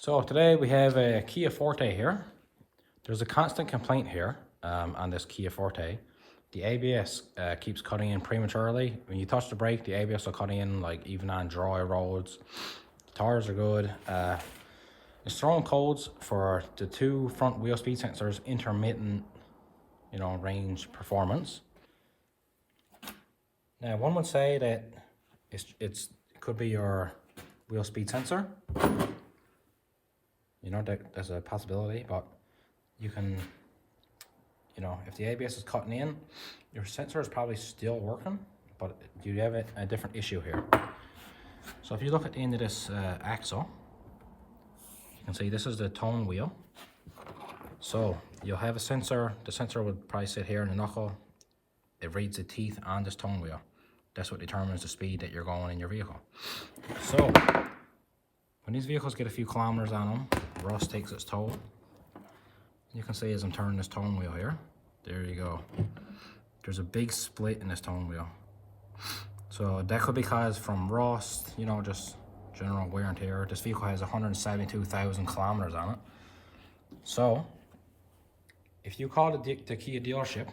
So today we have a Kia Forte here. There's a constant complaint here on this Kia Forte. The ABS keeps cutting in prematurely. When you touch the brake, the ABS will cut in, like even on dry roads. The tires are good. It's throwing codes for the two front wheel speed sensors intermittent, range performance. Now, one would say that it could be your wheel speed sensor. There's a possibility, but you can, if the ABS is cutting in, your sensor is probably still working, but you have a different issue here. So if you look at the end of this axle, you can see this is the tone wheel. So you'll have a sensor. The sensor would probably sit here in the knuckle. It reads the teeth on this tone wheel. That's what determines the speed that you're going in your vehicle. So when these vehicles get a few kilometers on them, rust takes its toll. You can see as I'm turning this tone wheel here, there you go. There's a big split in this tone wheel. So that could be caused from rust, just general wear and tear. This vehicle has 172,000 kilometers on it. So if you call the Kia dealership,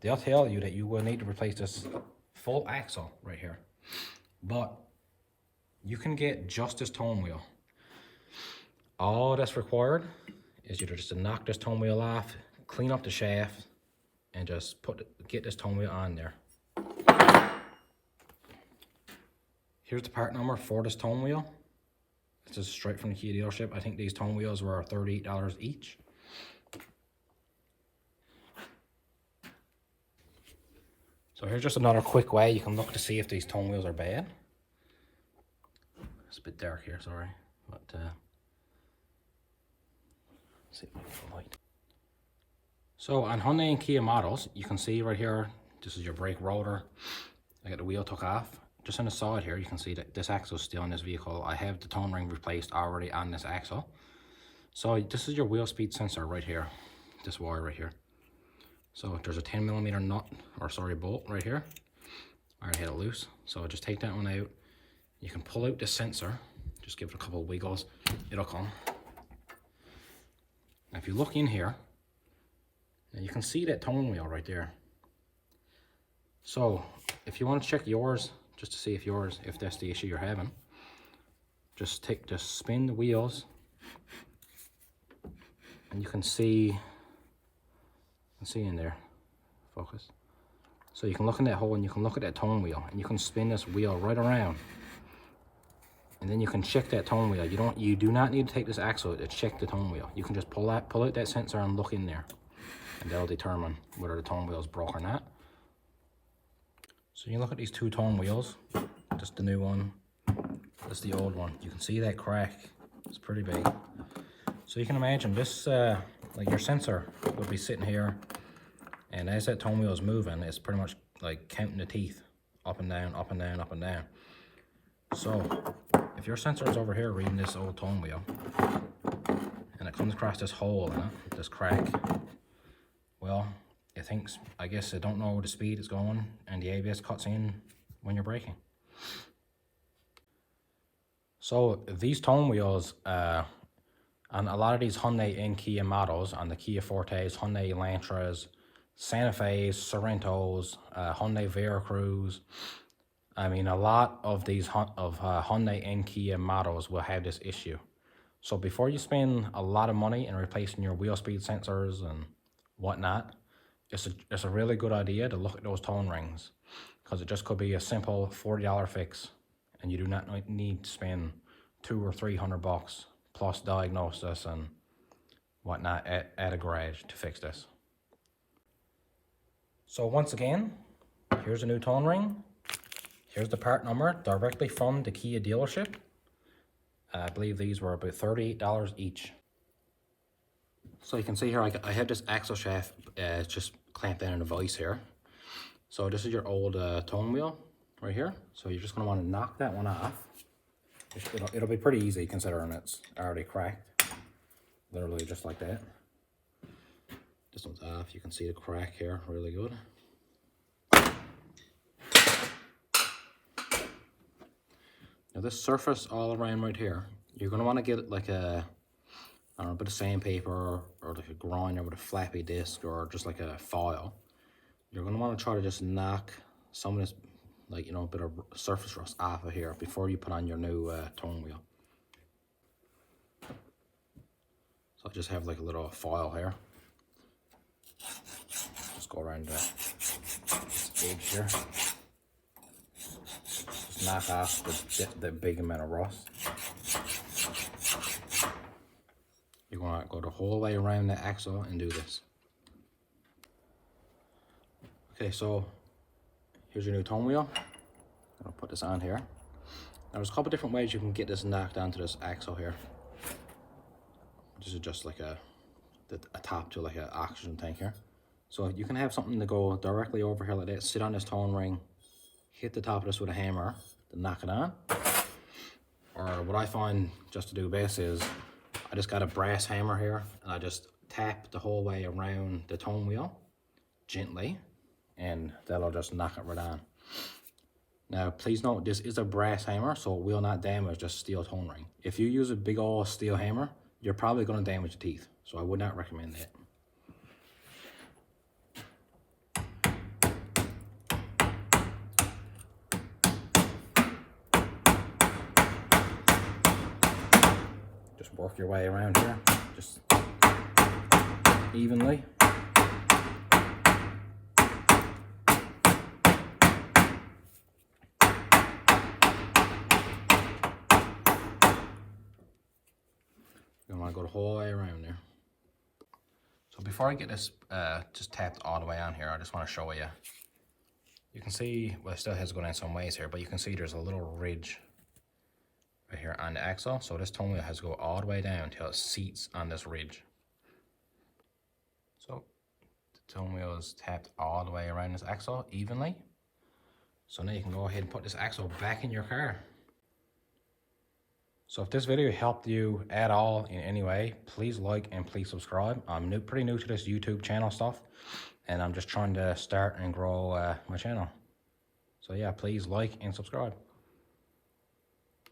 they'll tell you that you will need to replace this full axle right here. But you can get just this tone wheel. All that's required is you just to knock this tone wheel off, clean up the shaft, and just get this tone wheel on there. Here's the part number for this tone wheel. This is straight from the Kia dealership. I think these tone wheels were $38 each. So here's just another quick way you can look to see if these tone wheels are bad. It's a bit dark here, sorry, but see if I can get the light. So on Hyundai and Kia models, you can see right here, this is your brake rotor. I got the wheel took off. Just on the side here, you can see that this axle is still in this vehicle. I have the tone ring replaced already on this axle. So this is your wheel speed sensor right here, this wire right here. So there's a 10mm bolt right here. I already had it loose, so just take that one out. You can pull out the sensor, just give it a couple of wiggles, it'll come. Now if you look in here, you can see that tone wheel right there. So if you want to check yours, just to see if that's the issue you're having, just spin the wheels, and you can see in there, focus. So you can look in that hole and you can look at that tone wheel, and you can spin this wheel right around. And then you can check that tone wheel. You do not need to take this axle to check the tone wheel. You can just pull out that sensor and look in there, and that'll determine whether the tone wheel is broke or not. So you look at these two tone wheels. Just the new one. That's the old one. You can see that crack. It's pretty big. So you can imagine this, like your sensor would be sitting here, and as that tone wheel is moving, it's pretty much like counting the teeth up and down, up and down, up and down. So if your sensor is over here reading this old tone wheel, and it comes across this hole in it, this crack, well, it thinks, I guess it don't know the speed it's going, and the ABS cuts in when you're braking. So these tone wheels, on a lot of these Hyundai and Kia models, on the Kia Fortes, Hyundai Elantras, Santa Fe's, Sorrentos, Hyundai Veracruz, I mean, a lot of these Hyundai and Kia models will have this issue. So before you spend a lot of money in replacing your wheel speed sensors and whatnot, it's a really good idea to look at those tone rings, because it just could be a simple $40 fix, and you do not need to spend $200 or $300 plus diagnosis and whatnot at a garage to fix this. So once again, here's a new tone ring. Here's the part number directly from the Kia dealership. I believe these were about $38 each. So you can see here, I have this axle shaft just clamped down in a vise here. So this is your old tone wheel right here. So you're just going to want to knock that one off. It'll be pretty easy considering it's already cracked. Literally just like that. This one's off. You can see the crack here really good. Now this surface all around right here, you're going to want to get like a I don't know, a bit of sandpaper or like a grinder with a flappy disc or just like a file, you're going to want to try to just knock some of this, like, you know, a bit of surface rust off of here before you put on your new tone wheel. So I just have like a little file here. Just go around this edge here. Just knock off the big amount of rust. You're going to go the whole way around the axle and do this. Okay, so here's your new tone wheel. I'll put this on here. Now there's a couple different ways you can get this knocked onto this axle here. This is just like a top to like an oxygen tank here. So you can have something to go directly over here like that, sit on this tone ring, hit the top of this with a hammer to knock it on. Or what I find just to do best is I just got a brass hammer here and I just tap the whole way around the tone wheel gently, and that'll just knock it right on. Now please note, this is a brass hammer, so it will not damage the steel tone ring. If you use a big old steel hammer, you're probably going to damage your teeth, so I would not recommend that. Just work your way around here, just evenly. You want to go the whole way around there. So before I get this just tapped all the way on here, I just want to show you. You can see, well, it still has to go down some ways here, but you can see there's a little ridge right here on the axle. So this tone wheel has to go all the way down until it seats on this ridge. So the tone wheel is tapped all the way around this axle evenly. So now you can go ahead and put this axle back in your car. So if this video helped you at all in any way, please like and please subscribe. I'm pretty new to this YouTube channel stuff, and I'm just trying to start and grow my channel. So yeah, please like and subscribe.